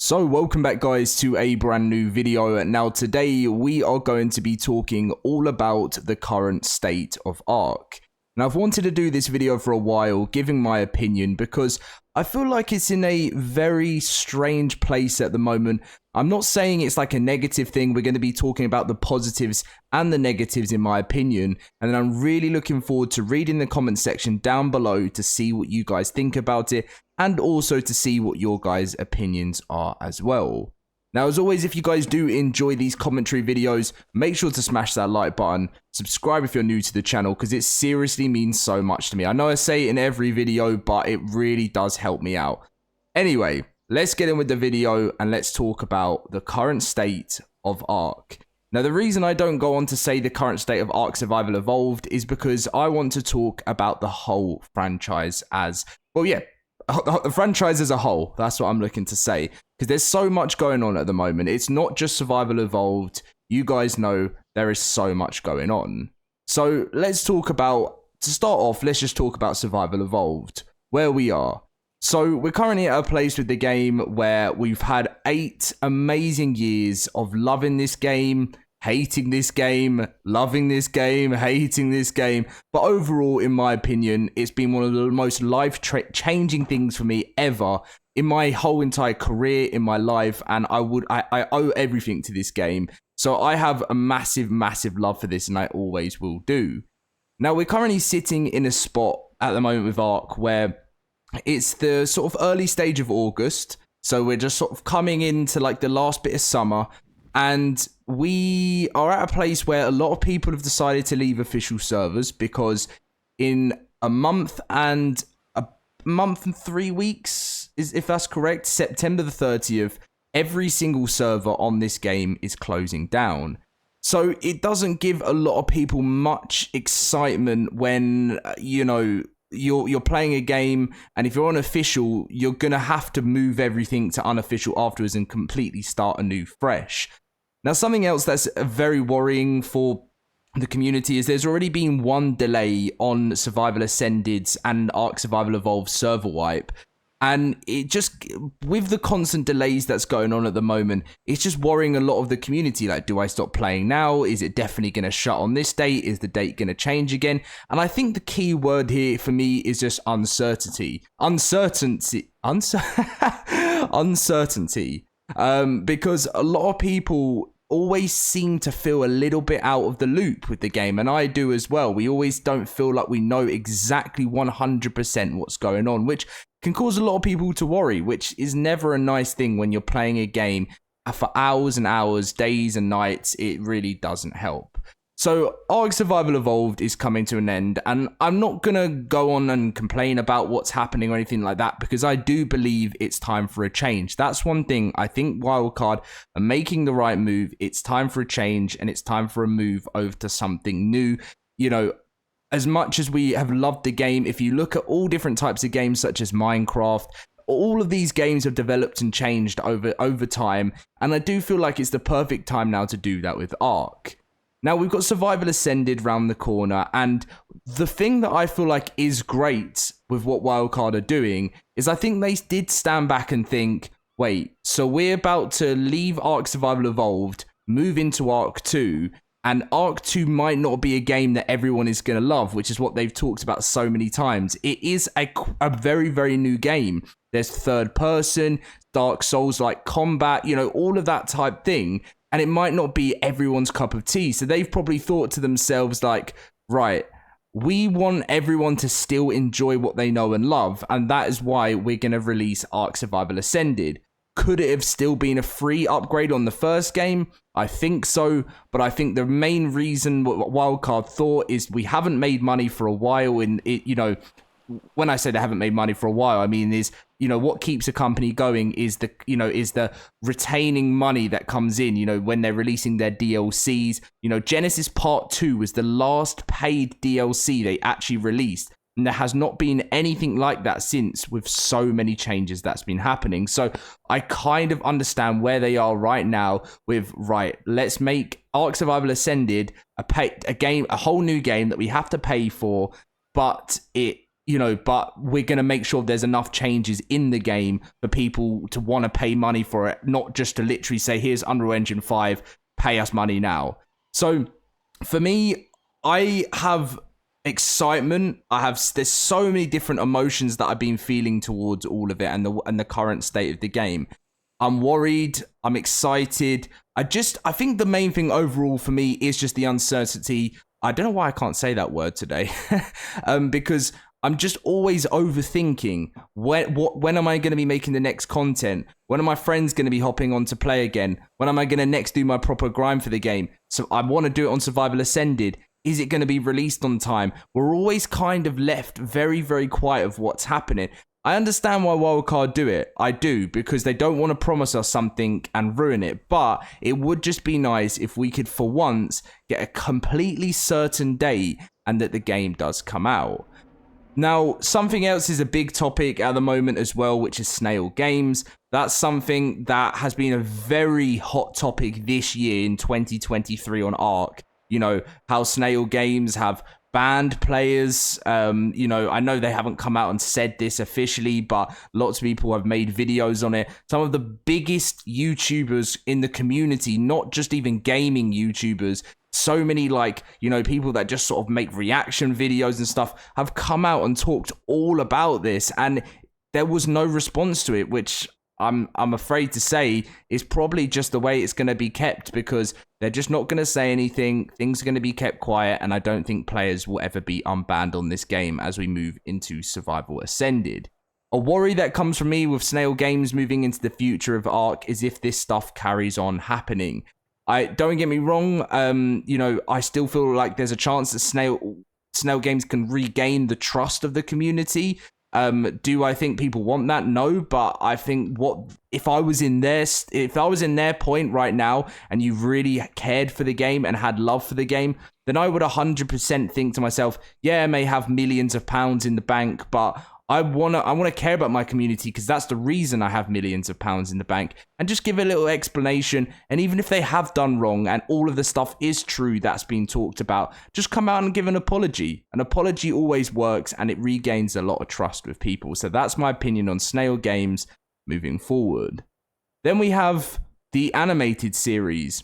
So welcome back guys to a brand new video. Now today we are going to be talking all about the current state of ARK. Now I've wanted to do this video for a while, giving my opinion, because I feel like it's in a very strange place at the moment. I'm not saying it's like a negative thing. We're going to be talking about the positives and the negatives in my opinion. And then I'm really looking forward to reading the comment section down below to see what you guys think about it, and also to see what your guys' opinions are as well. Now, as always, if you guys do enjoy these commentary videos, make sure to smash that like button, subscribe if you're new to the channel, because it seriously means so much to me. I know I say it in every video, but it really does help me out. Anyway, let's get in with the video and let's talk about the current state of ARK. Now, the reason I don't go on to say the current state of ARK Survival Evolved is because I want to talk about the whole franchise as, well, yeah, the franchise as a whole. That's what I'm looking to say, because there's so much going on at the moment. It's not just Survival Evolved. You guys know there is so much going on. So let's talk about, to start off, let's just talk about Survival Evolved, where we are. So we're currently at a place with the game where we've had 8 amazing years of loving this game, hating this game, loving this game, hating this game. But overall, in my opinion, it's been one of the most life-changing things for me ever in my whole entire career, in my life. And I owe everything to this game. So I have a massive, massive love for this, and I always will do. Now, we're currently sitting in a spot at the moment with ARK where it's the sort of early stage of August. So we're just sort of coming into like the last bit of summer. And we are at a place where a lot of people have decided to leave official servers, because in a month and 3 weeks, if that's correct, September the 30th, every single server on this game is closing down. So it doesn't give a lot of people much excitement when, you know, you're playing a game, and if you're on official, you're gonna have to move everything to unofficial afterwards and completely start anew fresh. Now, something else that's very worrying for the community is there's already been one delay on Survival Ascended's and ARK Survival Evolved server wipe. And it just, with the constant delays that's going on at the moment, it's just worrying a lot of the community. Like, do I stop playing now? Is it definitely going to shut on this date? Is the date going to change again? And I think the key word here for me is just uncertainty. Uncertainty. Because a lot of people always seem to feel a little bit out of the loop with the game, and I do as well. We always don't feel like we know exactly 100% what's going on, which can cause a lot of people to worry, which is never a nice thing when you're playing a game for hours and hours, days and nights. It really doesn't help. So ARK Survival Evolved is coming to an end, and I'm not going to go on and complain about what's happening or anything like that, because I do believe it's time for a change. That's one thing. I think Wildcard are making the right move. It's time for a change, and it's time for a move over to something new. You know, as much as we have loved the game, if you look at all different types of games such as Minecraft, all of these games have developed and changed over time, and I do feel like it's the perfect time now to do that with ARK. Now, we've got Survival Ascended round the corner, and the thing that I feel like is great with what Wildcard are doing is I think they did stand back and think, wait, so we're about to leave ARK Survival Evolved, move into ARK 2, and ARK 2 might not be a game that everyone is going to love, which is what they've talked about so many times. It is a very, very new game. There's third person, Dark Souls-like combat, you know, all of that type thing. And it might not be everyone's cup of tea. So they've probably thought to themselves like, right, we want everyone to still enjoy what they know and love. And that is why we're going to release ARK Survival Ascended. Could it have still been a free upgrade on the first game? I think so. But I think the main reason what Wildcard thought is we haven't made money for a while. And it, you know, when I say they haven't made money for a while, I mean is, you know, what keeps a company going is the, you know, is the retaining money that comes in, you know, when they're releasing their DLCs. You know, Genesis Part 2 was the last paid DLC they actually released. And there has not been anything like that since, with so many changes that's been happening. So I kind of understand where they are right now with, right, let's make ARK Survival Ascended a whole new game that we have to pay for, but it but we're going to make sure there's enough changes in the game for people to want to pay money for it, not just to literally say, here's Unreal Engine 5, pay us money now. So for me, I have excitement. There's so many different emotions that I've been feeling towards all of it and the current state of the game. I'm worried. I'm excited. I think the main thing overall for me is just the uncertainty. I don't know why I can't say that word today, because I'm just always overthinking when am I going to be making the next content? When are my friends going to be hopping on to play again? When am I going to next do my proper grind for the game? So I want to do it on Survival Ascended. Is it going to be released on time? We're always kind of left very, very quiet of what's happening. I understand why Wildcard do it. I do, because they don't want to promise us something and ruin it. But it would just be nice if we could, for once, get a completely certain date and that the game does come out. Now, something else is a big topic at the moment as well, which is Snail Games. That's something that has been a very hot topic this year in 2023 on ARK. How Snail Games have banned players. I know they haven't come out and said this officially, but lots of people have made videos on it. Some of the biggest YouTubers in the community, not just even gaming YouTubers, so many people that just sort of make reaction videos and stuff have come out and talked all about this, and there was no response to it, which I'm afraid to say is probably just the way it's going to be kept, because they're just not going to say anything. Things are going to be kept quiet, and I don't think players will ever be unbanned on this game as we move into Survival Ascended. A worry that comes from me with Snail Games moving into the future of ARK is if this stuff carries on happening. Don't get me wrong, I still feel like there's a chance that Snail Games can regain the trust of the community. Do I think people want that? No, but I think if I was in their point right now and you really cared for the game and had love for the game, then I would 100% think to myself, yeah, I may have millions of pounds in the bank, but I want to care about my community, because that's the reason I have millions of pounds in the bank, and just give a little explanation. And even if they have done wrong and all of the stuff is true that's been talked about, just come out and give an apology. An apology always works, and it regains a lot of trust with people. So that's my opinion on Snail Games moving forward. Then we have the animated series.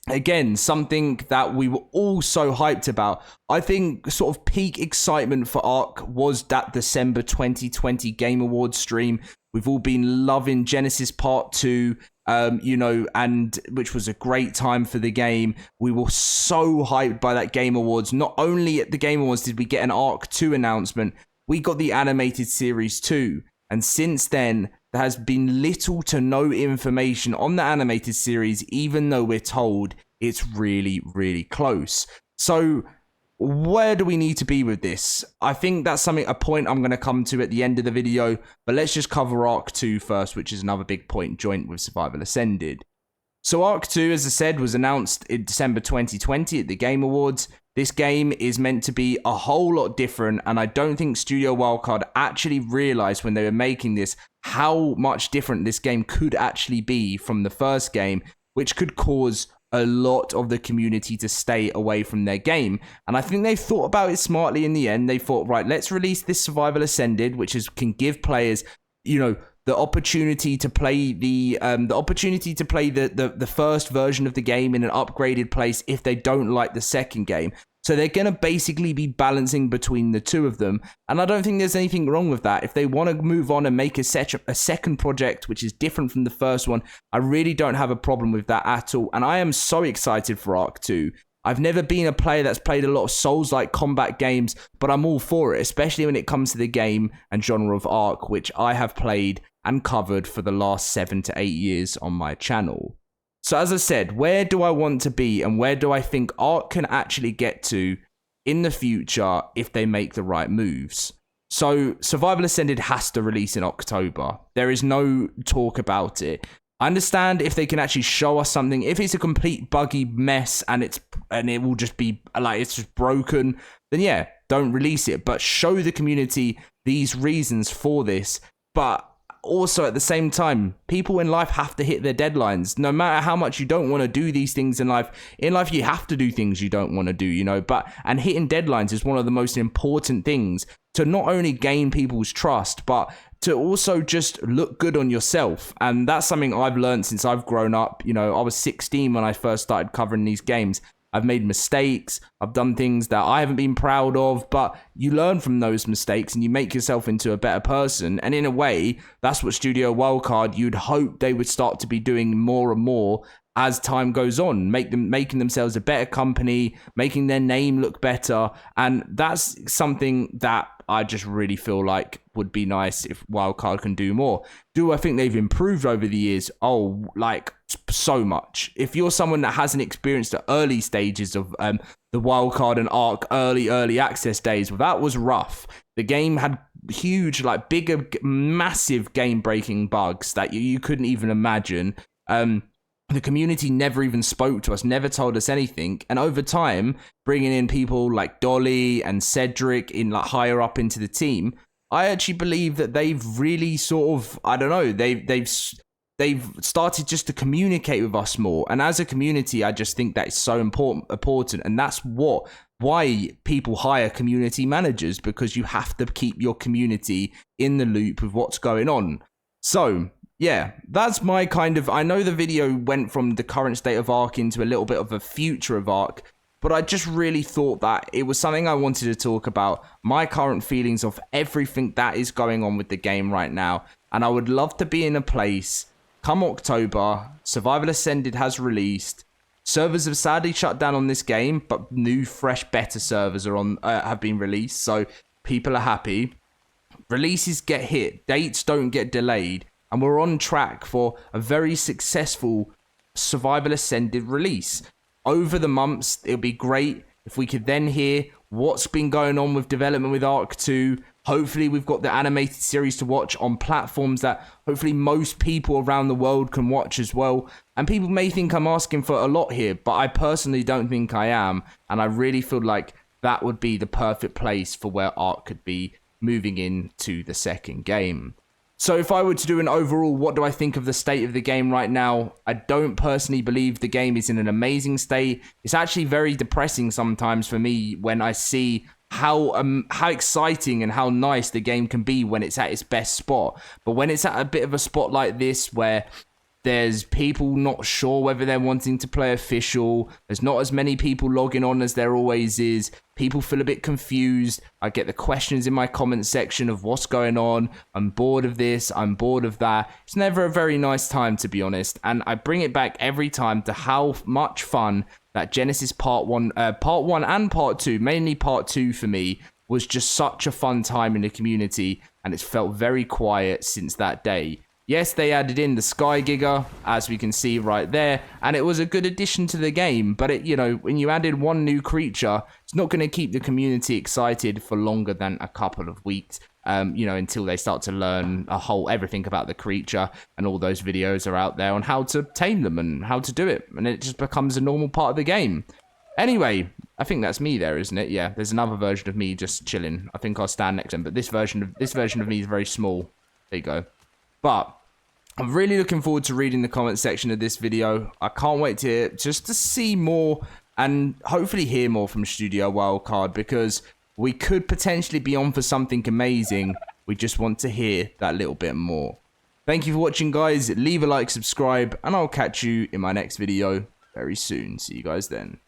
Again, something that we were all so hyped about. I think sort of peak excitement for ARK was that December 2020 Game Awards stream. We've all been loving Genesis Part 2, and which was a great time for the game. We were so hyped by that Game Awards. Not only at the Game Awards did we get an ARK 2 announcement, we got the animated series too. And since then, there has been little to no information on the animated series, even though we're told it's really, really close. So where do we need to be with this? I think that's a point I'm going to come to at the end of the video, but let's just cover ARK 2 first, which is another big point joint with Survival Ascended. So ARK 2, as I said, was announced in December 2020 at the Game Awards. This game is meant to be a whole lot different, and I don't think Studio Wildcard actually realized when they were making this how much different this game could actually be from the first game, which could cause a lot of the community to stay away from their game. And I think they thought about it smartly in the end. They thought, right, let's release this Survival Ascended, which can give players, the opportunity to play the first version of the game in an upgraded place if they don't like the second game. So they're going to basically be balancing between the two of them. And I don't think there's anything wrong with that. If they want to move on and make a second project, which is different from the first one, I really don't have a problem with that at all. And I am so excited for ARK 2. I've never been a player that's played a lot of Souls-like combat games, but I'm all for it, especially when it comes to the game and genre of ARK, which I have played and covered for the last 7 to 8 years on my channel. So as I said, where do I want to be and where do I think ARK can actually get to in the future if they make the right moves? So Survival Ascended has to release in October. There is no talk about it. I understand if they can actually show us something. If it's a complete buggy mess and it will just be like it's just broken, then yeah, don't release it. But show the community these reasons for this. But also at the same time, people in life have to hit their deadlines. No matter how much you don't want to do these things in life you have to do things you don't want to do, and hitting deadlines is one of the most important things. to not only gain people's trust, but to also just look good on yourself. And that's something I've learned since I've grown up. You know, I was 16 when I first started covering these games. I've made mistakes. I've done things that I haven't been proud of, but you learn from those mistakes and you make yourself into a better person. And in a way, that's what Studio Wildcard, you'd hope they would start to be doing more and more as time goes on, making themselves a better company, making their name look better. And that's something that I just really feel like would be nice if Wildcard can do more. Do I think they've improved over the years? Oh, like so much. If you're someone that hasn't experienced the early stages of the Wildcard and ARK early access days, well, that was rough. The game had huge, like bigger, massive game-breaking bugs that you couldn't even imagine. The community never even spoke to us, never told us anything. And over time, bringing in people like Dolly and Cedric in like higher up into the team, I actually believe that they've really sort of, I don't know, they've started just to communicate with us more. And as a community, I just think that is so important. And that's why people hire community managers, because you have to keep your community in the loop with what's going on. So yeah, that's my kind of, I know the video went from the current state of ARK into a little bit of a future of ARK, but I just really thought that it was something I wanted to talk about, my current feelings of everything that is going on with the game right now. And I would love to be in a place, come October, Survival Ascended has released, servers have sadly shut down on this game, but new, fresh, better servers are have been released, so people are happy. Releases get hit, dates don't get delayed, and we're on track for a very successful Survival Ascended release. Over the months, it would be great if we could then hear what's been going on with development with ARK 2. Hopefully, we've got the animated series to watch on platforms that hopefully most people around the world can watch as well. And people may think I'm asking for a lot here, but I personally don't think I am. And I really feel like that would be the perfect place for where ARK could be moving into the second game. So if I were to do an overall, what do I think of the state of the game right now? I don't personally believe the game is in an amazing state. It's actually very depressing sometimes for me when I see how exciting and how nice the game can be when it's at its best spot. But when it's at a bit of a spot like this where there's people not sure whether they're wanting to play official, there's not as many people logging on as there always is, people feel a bit confused, I get the questions in my comment section of what's going on, I'm bored of this, I'm bored of that. It's never a very nice time, to be honest, and I bring it back every time to how much fun that Genesis Part 1 and Part 2, mainly Part 2 for me, was just such a fun time in the community, and it's felt very quiet since that day. Yes, they added in the Sky Giga, as we can see right there, and it was a good addition to the game, but it, you know, when you added one new creature, it's not going to keep the community excited for longer than a couple of weeks, you know, until they start to learn everything about the creature, and all those videos are out there on how to tame them and how to do it, and it just becomes a normal part of the game. Anyway, I think that's me there, isn't it? Yeah, there's another version of me just chilling. I think I'll stand next to him, but this version of me is very small. There you go. But I'm really looking forward to reading the comment section of this video. I can't wait to see more and hopefully hear more from Studio Wildcard, because we could potentially be on for something amazing. We just want to hear that little bit more. Thank you for watching, guys. Leave a like, subscribe, and I'll catch you in my next video very soon. See you guys then.